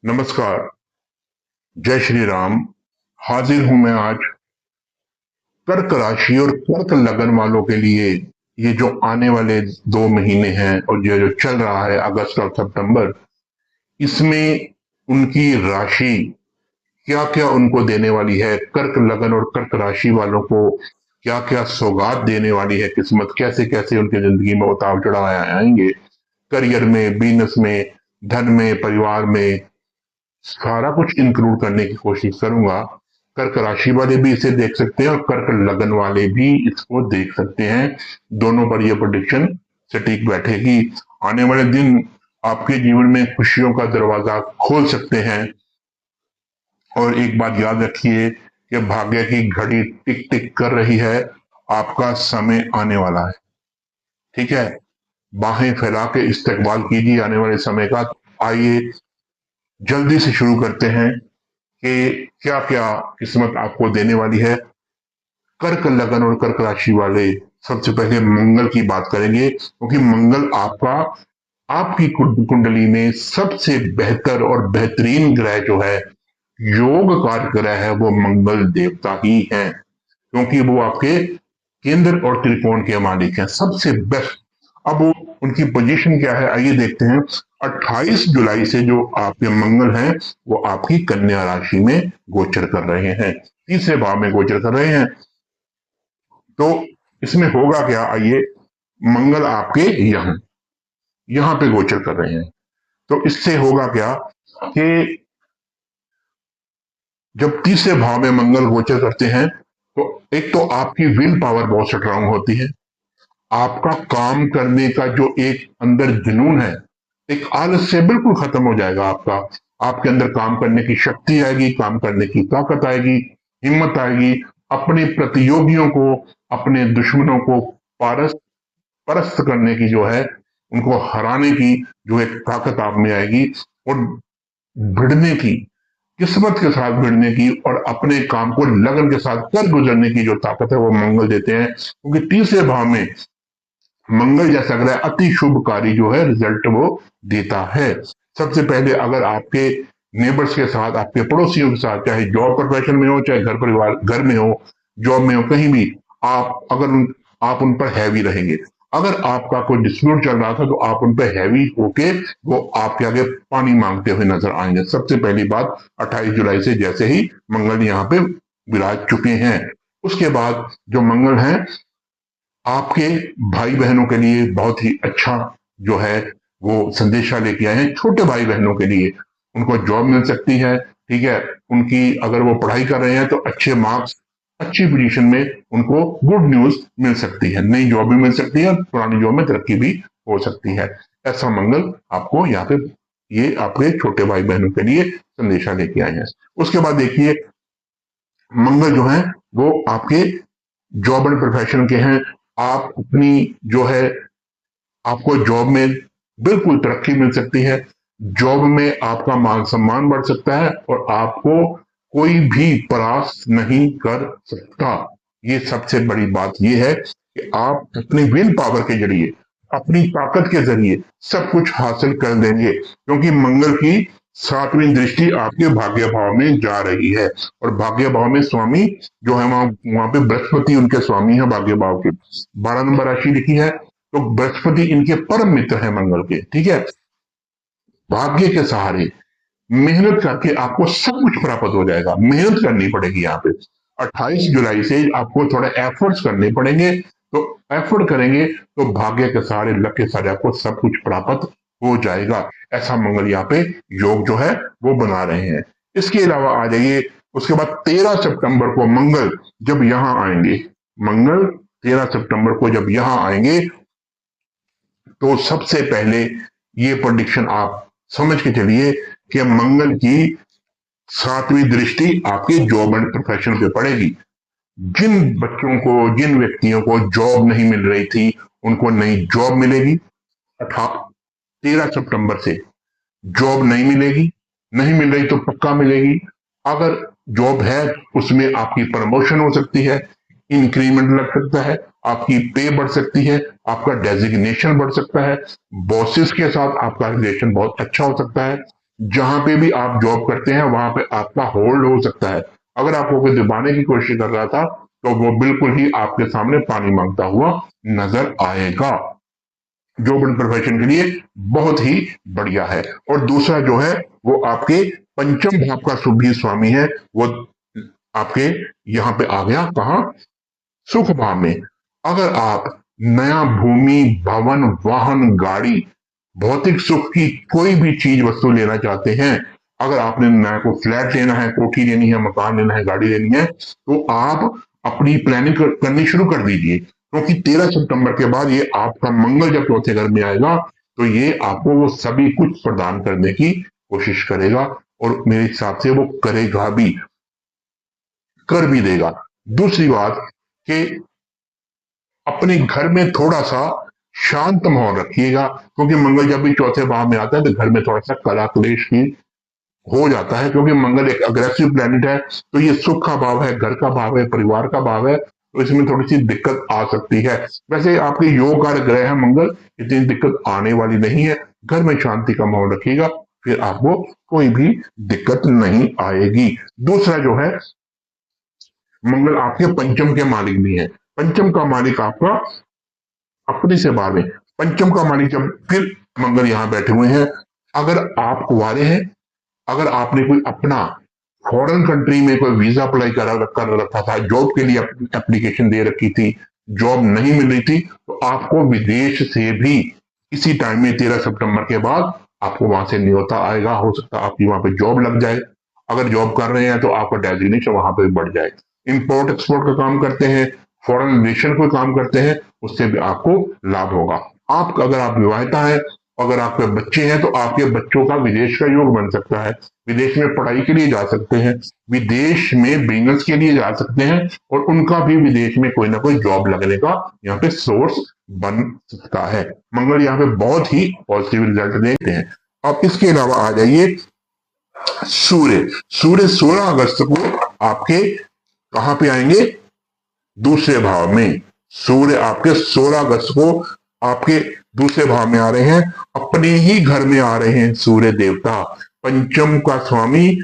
नमस्कार। जय श्री राम। हाजिर हूं मैं आज कर्क राशि और कर्क लगन वालों के लिए। ये जो आने वाले 2 महीने हैं और ये जो चल रहा है अगस्त और सितंबर, इसमें उनकी राशि क्या क्या उनको देने वाली है, कर्क लगन और कर्क राशि वालों को क्या क्या सौगात देने वाली है किस्मत, कैसे कैसे उनकी जिंदगी में उतार चढ़ाव आएंगे, करियर में, बिजनेस में, धन में, परिवार में, सारा कुछ इंक्लूड करने की कोशिश करूंगा। कर्क राशि वाले भी इसे देख सकते हैं और कर्क लगन वाले भी इसको देख सकते हैं। दोनों पर यह प्रोडिक्शन सटीक बैठेगी। आने वाले दिन आपके जीवन में खुशियों का दरवाजा खोल सकते हैं। और एक बात याद रखिए कि भाग्य की घड़ी टिक टिक कर रही है, आपका समय आने वाला है। ठीक है, बाहें फैला के इस्तकबाल कीजिए आने वाले समय का। आइए जल्दी से शुरू करते हैं कि क्या क्या किस्मत आपको देने वाली है। कर्क लगन और कर्क राशि वाले सबसे पहले मंगल की बात करेंगे, क्योंकि मंगल आपका आपकी कुंडली में सबसे बेहतर और बेहतरीन ग्रह जो है, योग कारक ग्रह है, वो मंगल देवता ही है। क्योंकि वो आपके केंद्र और त्रिकोण के मालिक हैं, सबसे बेस्ट। अब वो उनकी पोजीशन क्या है, आइए देखते हैं। 28 जुलाई से जो आपके मंगल हैं, वो आपकी कन्या राशि में गोचर कर रहे हैं, तीसरे भाव में गोचर कर रहे हैं। तो इसमें होगा क्या, आइए। मंगल आपके यहां पे गोचर कर रहे हैं, तो इससे होगा क्या कि जब तीसरे भाव में मंगल गोचर करते हैं, तो एक तो आपकी विल पावर बहुत स्ट्रांग होती है। आपका काम करने का जो एक अंदर जुनून है, एक आलस से बिल्कुल खत्म हो जाएगा आपका। आपके अंदर काम करने की शक्ति आएगी, काम करने की ताकत आएगी, हिम्मत आएगी। अपने प्रतियोगियों को, अपने दुश्मनों को परस्त करने की जो है, उनको हराने की जो एक ताकत आप में आएगी, और भिड़ने की, किस्मत के साथ भिड़ने की, और अपने काम को लगन के साथ कर गुजरने की जो ताकत है, वो मंगल देते हैं। क्योंकि तीसरे भाव में मंगल जैसा ग्रह अति शुभकारी जो है रिजल्ट वो देता है। सबसे पहले अगर आपके नेबर्स के साथ, आपके पड़ोसियों के साथ, चाहे जॉब प्रोफेशन में हो, चाहे घर परिवार, घर में हो, जॉब में हो, कहीं भी आप उन पर हैवी रहेंगे। अगर आपका कोई डिस्प्यूट चल रहा था, तो आप उन पर हैवी होके वो आपके आगे पानी मांगते हुए नजर आएंगे। सबसे पहली बात, 28 जुलाई से जैसे ही मंगल यहाँ पे विराज चुके हैं, उसके बाद जो मंगल है आपके भाई बहनों के लिए बहुत ही अच्छा जो है वो संदेशा लेके आए हैं। छोटे भाई बहनों के लिए उनको जॉब मिल सकती है। ठीक है, उनकी अगर वो पढ़ाई कर रहे हैं तो अच्छे मार्क्स, अच्छी पोजीशन में उनको गुड न्यूज मिल सकती है। नई जॉब भी मिल सकती है, पुरानी जॉब में तरक्की भी हो सकती है। ऐसा मंगल आपको यहाँ पे, ये आपके छोटे भाई बहनों के लिए संदेशा लेके आए हैं। उसके बाद देखिए, मंगल जो है वो आपके जॉब एंड प्रोफेशन के हैं। आप अपनी जो है, आपको जॉब में बिल्कुल तरक्की मिल सकती है। जॉब में आपका मान सम्मान बढ़ सकता है और आपको कोई भी परास्त नहीं कर सकता। ये सबसे बड़ी बात ये है कि आप अपनी विल पावर के जरिए, अपनी ताकत के जरिए सब कुछ हासिल कर लेंगे, क्योंकि मंगल की 7वीं दृष्टि आपके भाग्य भाव में जा रही है। और भाग्य भाव में स्वामी जो है, वहां पे बृहस्पति उनके स्वामी है भाग्य भाव के। 12 नंबर राशि लिखी है, तो बृहस्पति इनके परम मित्र हैं मंगल के। ठीक है, भाग्य के सहारे मेहनत करके आपको सब कुछ प्राप्त हो जाएगा। मेहनत करनी पड़ेगी यहाँ पे। 28 जुलाई से आपको थोड़े एफर्ट्स करने पड़ेंगे, तो एफर्ट करेंगे तो भाग्य के सहारे, लक के सहारे आपको सब कुछ प्राप्त हो जाएगा। ऐसा मंगल यहाँ पे योग जो है वो बना रहे हैं। इसके अलावा आ जाइए, उसके बाद 13 सितंबर को मंगल जब यहां आएंगे, मंगल 13 सितंबर को जब यहां आएंगे, तो सबसे पहले ये प्रोडिक्शन आप समझ के चलिए कि मंगल की 7वीं दृष्टि आपके जॉब एंड प्रोफेशन पे पड़ेगी। जिन बच्चों को, जिन व्यक्तियों को जॉब नहीं मिल रही थी, उनको नई जॉब मिलेगी। 13 सितंबर से जॉब नहीं मिलेगी, नहीं मिल रही तो पक्का मिलेगी। अगर जॉब है, उसमें आपकी प्रमोशन हो सकती है, इंक्रीमेंट लग सकता है, आपकी पे बढ़ सकती है, आपका डेजिग्नेशन बढ़ सकता है, बॉसेस के साथ आपका रिलेशन बहुत अच्छा हो सकता है। जहां पे भी आप जॉब करते हैं वहां पे आपका होल्ड हो सकता है। अगर आपको कोई दबाने की कोशिश कर रहा था तो वो बिल्कुल ही आपके सामने पानी मांगता हुआ नजर आएगा। जॉब एंड प्रोफेशन के लिए बहुत ही बढ़िया है। और दूसरा जो है वो आपके पंचम भाव का शुभ भी स्वामी है, वो आपके यहां पे आ गया कहा, सुख भाव में। अगर आप नया भूमि, भवन, वाहन, गाड़ी, भौतिक सुख की कोई भी चीज वस्तु लेना चाहते हैं, अगर आपने नया को फ्लैट लेना है, कोठी लेनी है, मकान लेना है, गाड़ी लेनी है, तो आप अपनी प्लानिंग करनी शुरू कर दीजिए। क्योंकि 13 सितंबर के बाद ये आपका मंगल जब चौथे घर में आएगा तो ये आपको वो सभी कुछ प्रदान करने की कोशिश करेगा, और मेरे हिसाब से वो करेगा भी, कर भी देगा। दूसरी बात कि अपने घर में थोड़ा सा शांत माहौल रखिएगा, क्योंकि मंगल जब भी चौथे भाव में आता है तो घर में थोड़ा सा कला क्लेश की हो जाता है, क्योंकि मंगल एक अग्रेसिव प्लेनेट है। तो ये सुख का भाव है, घर का भाव है, परिवार का भाव है, तो इसमें थोड़ी सी दिक्कत आ सकती है। वैसे आपके योग कारक ग्रह है मंगल, इतनी दिक्कत आने वाली नहीं है। घर में शांति का माहौल रखिएगा, फिर आपको कोई भी दिक्कत नहीं आएगी। दूसरा जो है, मंगल आपके पंचम के मालिक भी है। पंचम का मालिक आपका अपने से बाहर में, पंचम का मालिक जब फिर मंगल यहां बैठे हुए हैं। अगर आप कुंवारे हैं, अगर आपने कोई अपना फॉरेन कंट्री में कोई वीजा अप्लाई कर रखा था, जॉब के लिए एप्लीकेशन दे रखी थी, जॉब नहीं मिल रही थी, तो आपको विदेश से भी इसी टाइम में 13 सितंबर के बाद आपको वहां से न्योता आएगा। हो सकता है आपकी वहां पे जॉब लग जाए। अगर जॉब कर रहे हैं तो आपका डेजिग्नेशन वहां पे बढ़ जाए। इंपोर्ट एक्सपोर्ट का काम करते हैं, फॉरेन नेशन कोई काम करते हैं, उससे भी आपको लाभ होगा। आप अगर आप विवाहिता है, अगर आपके बच्चे हैं, तो आपके बच्चों का विदेश का योग बन सकता है। विदेश में पढ़ाई के लिए जा सकते हैं, विदेश में बिजनेस के लिए जा सकते हैं, और उनका भी विदेश में कोई ना कोई जॉब लगने का यहाँ पे सोर्स बन सकता है। मंगल यहाँ पे बहुत ही पॉजिटिव रिजल्ट देते हैं। अब इसके अलावा आ जाइए सूर्य। सूर्य 16 अगस्त को आपके कहां पे आएंगे, दूसरे भाव में। सूर्य आपके 16 अगस्त को आपके दूसरे भाव में आ रहे हैं, अपने ही घर में आ रहे हैं। सूर्य देवता पंचम का स्वामी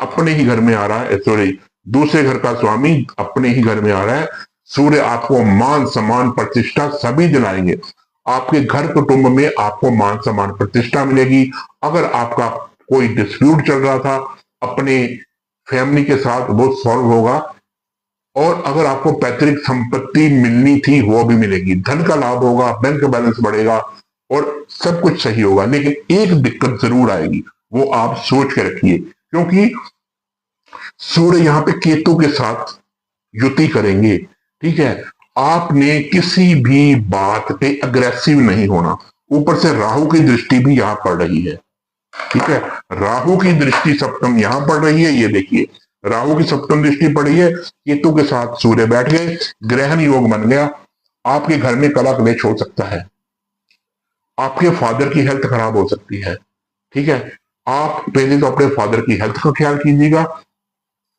अपने ही घर में आ रहा है, सॉरी, दूसरे घर का स्वामी अपने ही घर में आ रहा है। सूर्य आपको मान सम्मान प्रतिष्ठा सभी दिलाएंगे। आपके घर कुटुंब में आपको मान सम्मान प्रतिष्ठा मिलेगी। अगर आपका कोई डिस्प्यूट चल रहा था अपने फैमिली के साथ, वो सॉल्व होगा। और अगर आपको पैतृक संपत्ति मिलनी थी वो भी मिलेगी, धन का लाभ होगा, बैंक बैलेंस बढ़ेगा, और सब कुछ सही होगा। लेकिन एक दिक्कत जरूर आएगी, वो आप सोच के रखिए, क्योंकि सूर्य यहां पे केतु के साथ युति करेंगे। ठीक है, आपने किसी भी बात पे अग्रेसिव नहीं होना। ऊपर से राहु की दृष्टि भी यहां पड़ रही है। ठीक है, राहु की दृष्टि सप्तम यहां पड़ रही है, ये देखिए राहु की सप्तम दृष्टि पड़ी है, केतु के साथ सूर्य बैठ गए, ग्रहण योग बन गया। आपके घर में कला क्लेश हो सकता है, आपके फादर की हेल्थ खराब हो सकती है। ठीक है, आप पहले तो अपने फादर की हेल्थ का ख्याल कीजिएगा।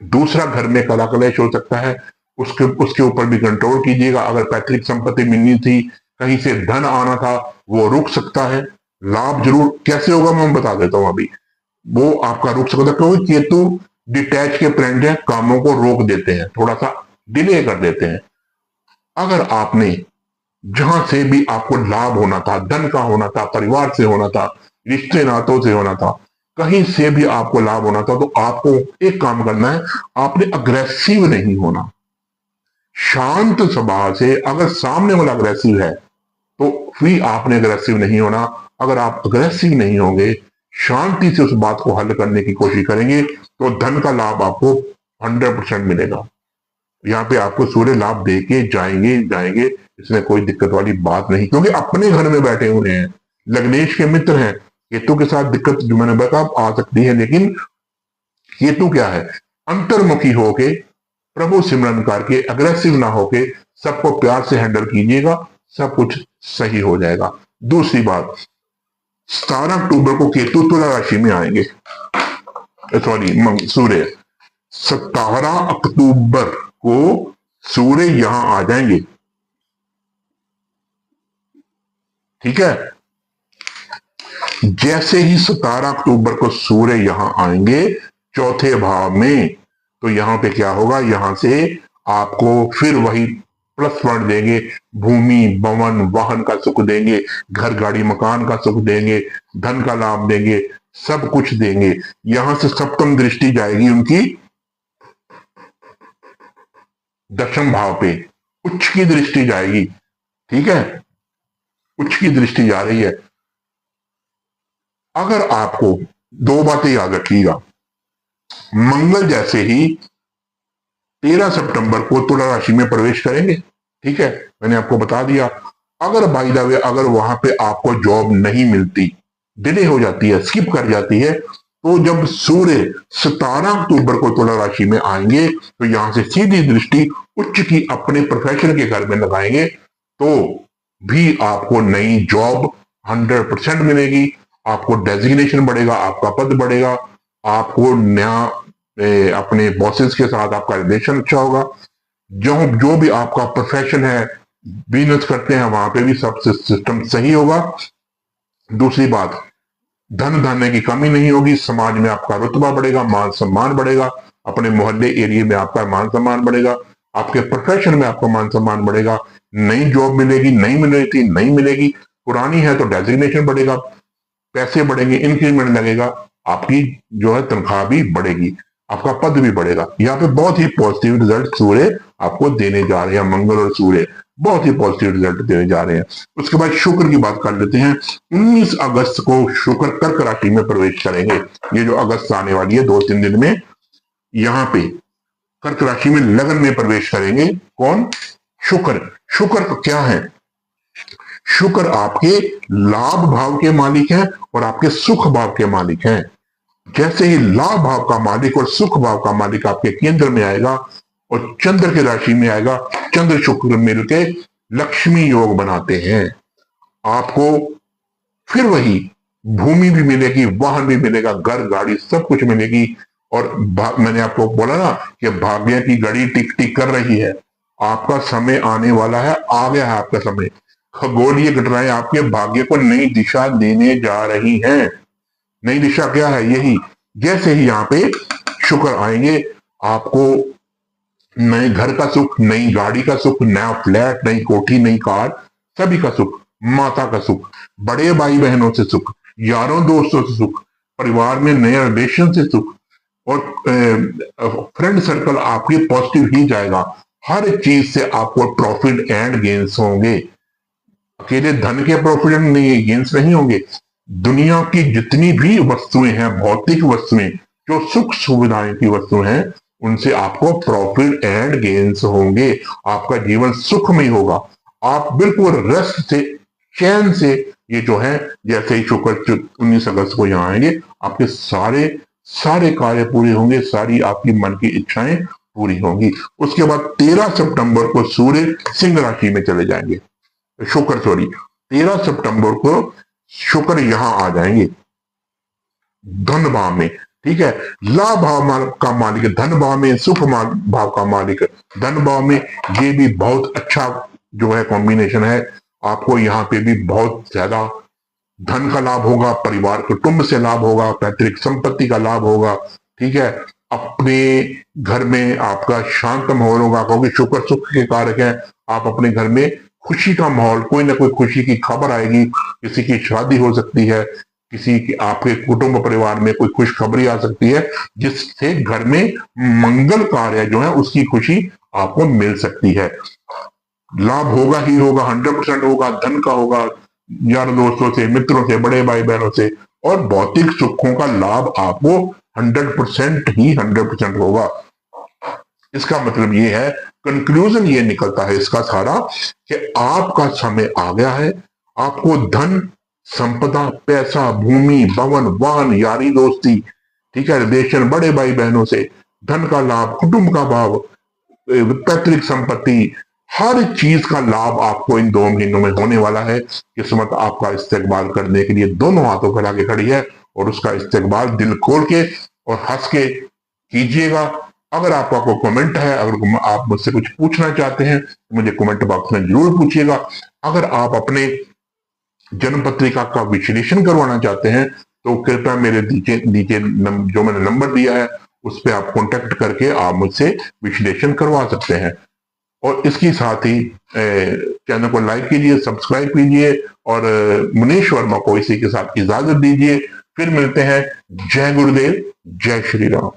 दूसरा, घर में कला क्लेश हो सकता है, उसके उसके ऊपर भी कंट्रोल कीजिएगा। अगर पैतृक संपत्ति मिलनी थी, कहीं से धन आना था, वो रुक सकता है। लाभ जरूर कैसे होगा मैं बता देता हूं अभी। वो आपका रुक सकता है, क्योंकि केतु डिटैच के प्लैनेट है, कामों को रोक देते हैं, थोड़ा सा डिले कर देते हैं। अगर आपने जहां से भी आपको लाभ होना था, धन का होना था, परिवार से होना था, रिश्ते नातों से होना था, कहीं से भी आपको लाभ होना था, तो आपको एक काम करना है, आपने अग्रेसिव नहीं होना। शांत स्वभाव से, अगर सामने वाला अग्रेसिव है तो भी आपने अग्रेसिव नहीं होना। अगर आप अग्रेसिव नहीं होंगे, शांति से उस बात को हल करने की कोशिश करेंगे, तो धन का लाभ आपको 100% मिलेगा। यहाँ पे आपको सूर्य लाभ देके जाएंगे जाएंगे, इसमें कोई दिक्कत वाली बात नहीं, क्योंकि अपने घर में बैठे हुए हैं, लग्नेश के मित्र हैं। केतु के साथ दिक्कत जो मैंने बताया आ सकती है, लेकिन केतु क्या है, अंतर्मुखी होके प्रभु सिमरन करके, अग्रेसिव ना होके सबको प्यार से हैंडल कीजिएगा, सब कुछ सही हो जाएगा। दूसरी बात, 17 अक्टूबर को केतु तुला राशि में आएंगे, सॉरी सूर्य 17 अक्टूबर को सूर्य यहां आ जाएंगे। ठीक है, जैसे ही 17 अक्टूबर को सूर्य यहां आएंगे चौथे भाव में, तो यहां पे क्या होगा, यहां से आपको फिर वही प्लस पॉइंट देंगे, भूमि भवन वाहन का सुख देंगे, घर गाड़ी मकान का सुख देंगे, धन का लाभ देंगे, सब कुछ देंगे। यहां से सप्तम दृष्टि जाएगी उनकी दशम भाव पे, उच्च की दृष्टि जाएगी। ठीक है, उच्च की दृष्टि जा रही है। अगर आपको दो बातें याद रखिएगा, मंगल जैसे ही 13 सितंबर को तुला राशि में प्रवेश करेंगे, ठीक है, मैंने आपको बता दिया। अगर बाय द वे अगर वहां पे आपको जॉब नहीं मिलती, डिले हो जाती है, स्किप कर जाती है, तो जब सूर्य 17 अक्टूबर को तुला राशि में आएंगे तो यहां से सीधी दृष्टि उच्च की अपने प्रोफेशन के घर में लगाएंगे, तो भी आपको नई जॉब 100% मिलेगी, आपको डेजिग्नेशन बढ़ेगा, आपका पद बढ़ेगा, आपको नया अपने बॉसेस के साथ आपका रिलेशन अच्छा होगा, जो भी आपका प्रोफेशन है, बिजनेस करते हैं, वहां पे भी सब सिस्टम सही होगा। दूसरी बात, धन धान्य की कमी नहीं होगी, समाज में आपका रुतबा बढ़ेगा, मान सम्मान बढ़ेगा, अपने मोहल्ले एरिया में आपका मान सम्मान बढ़ेगा, आपके प्रोफेशन में आपका मान सम्मान बढ़ेगा, नई जॉब मिलेगी, नहीं मिल रही थी नहीं मिलेगी, पुरानी है तो डेजिग्नेशन बढ़ेगा, पैसे बढ़ेंगे, इंक्रीमेंट लगेगा, आपकी जो है तनख्वाह भी बढ़ेगी, आपका पद भी बढ़ेगा। यहाँ पे बहुत ही पॉजिटिव रिजल्ट सूर्य आपको देने जा रहे हैं, मंगल और सूर्य बहुत ही पॉजिटिव रिजल्ट देने जा रहे हैं। उसके बाद शुक्र की बात कर लेते हैं। 19 अगस्त को शुक्र कर्क राशि में प्रवेश करेंगे। ये जो अगस्त आने वाली है 2-3 दिन में, यहाँ पे कर्क राशि में लगन में प्रवेश करेंगे। कौन? शुक्र। शुक्र क्या है? शुक्र आपके लाभ भाव के मालिक हैं और आपके सुख भाव के मालिक हैं। जैसे ही लाभ भाव का मालिक और सुख भाव का मालिक आपके केंद्र में आएगा और चंद्र की राशि में आएगा, चंद्र शुक्र मिलके लक्ष्मी योग बनाते हैं। आपको फिर वही भूमि भी मिलेगी, वाहन भी मिलेगा, घर गाड़ी सब कुछ मिलेगी। और मैंने आपको बोला ना कि भाग्य की घड़ी टिक टिक कर रही है, आपका समय आने वाला है, आ गया है आपका समय। खगोलीय घटनाएं आपके भाग्य को नई दिशा देने जा रही हैं। नई दिशा क्या है? यही, जैसे ही यहाँ पे शुक्र आएंगे, आपको नए घर का सुख, नई गाड़ी का सुख, नया फ्लैट, नई कोठी, नई कार, सभी का सुख, माता का सुख, बड़े भाई बहनों से सुख, यारों दोस्तों से सुख, परिवार में नए रिलेशन से सुख, और फ्रेंड सर्कल आपके पॉजिटिव ही जाएगा। हर चीज से आपको प्रॉफिट एंड गेन्स होंगे। अकेले धन के प्रॉफिट एंड गेन्स नहीं होंगे, दुनिया की जितनी भी वस्तुएं हैं, भौतिक वस्तुएं, जो सुख सुविधाएं की वस्तु हैं, उनसे आपको प्रॉफिट एंड गेन्स होंगे। आपका जीवन सुखमय होगा। आप बिल्कुल रस से, चैन से, ये जो है, जैसे ही शुक्र 19 अगस्त को यहाँ आएंगे, आपके सारे कार्य पूरे होंगे, सारी आपकी मन की इच्छाएं पूरी होंगी। उसके बाद 13 सितंबर को सूर्य सिंह राशि में चले जाएंगे। शुक्र 13 सितंबर को शुक्र यहां आ जाएंगे धन भाव में। ठीक है, लाभ भाव का मालिक, धन भाव में, सुख भाव का मालिक, धन भाव में। ये भी बहुत अच्छा जो है कॉम्बिनेशन है। आपको यहाँ पे भी बहुत ज्यादा धन का लाभ होगा, परिवार कुटुंब से लाभ होगा, पैतृक संपत्ति का लाभ होगा। ठीक है, अपने घर में आपका शांत माहौल होगा, क्योंकि शुक्र सुख के कारक है। आप अपने घर में खुशी का माहौल, कोई ना कोई खुशी की खबर आएगी, किसी की शादी हो सकती है, किसी की, आपके कुटुंब परिवार में कोई खुशखबरी आ सकती है, जिससे घर में मंगल कार्य जो है उसकी खुशी आपको मिल सकती है। लाभ होगा ही होगा, 100% होगा, धन का होगा, यार दोस्तों से, मित्रों से, बड़े भाई बहनों से, और भौतिक सुखों का लाभ आपको 100% ही 100% होगा। इसका मतलब ये है, कंक्लूजन ये निकलता है इसका सारा, कि आपका समय आ गया है। आपको धन, संपदा, पैसा, भूमि, भवन, वाहन, यारी दोस्ती, ठीक है, रिलेशन, बड़े भाई बहनों से, धन का लाभ, कुटुंब का भाव, पैतृक संपत्ति, हर चीज का लाभ आपको इन 2 महीनों में होने वाला है। किस्मत आपका इस्तेकबाल करने के लिए दोनों हाथों फैला के खड़ी है, और उसका इस्तेकबाल दिल खोल के और हंस के कीजिएगा। अगर आपका कोई कमेंट है, अगर आप मुझसे कुछ पूछना चाहते हैं, तो मुझे कमेंट बॉक्स में जरूर पूछिएगा। अगर आप अपने जन्म पत्रिका का विश्लेषण करवाना चाहते हैं तो कृपया मेरे नीचे नीचे जो मैंने नंबर दिया है उस पर आप कांटेक्ट करके आप मुझसे विश्लेषण करवा सकते हैं। और इसके साथ ही चैनल को लाइक कीजिए, सब्सक्राइब कीजिए और मुनीश वर्मा को इसी के साथ इजाजत दीजिए। फिर मिलते हैं। जय गुरुदेव, जय श्री राम।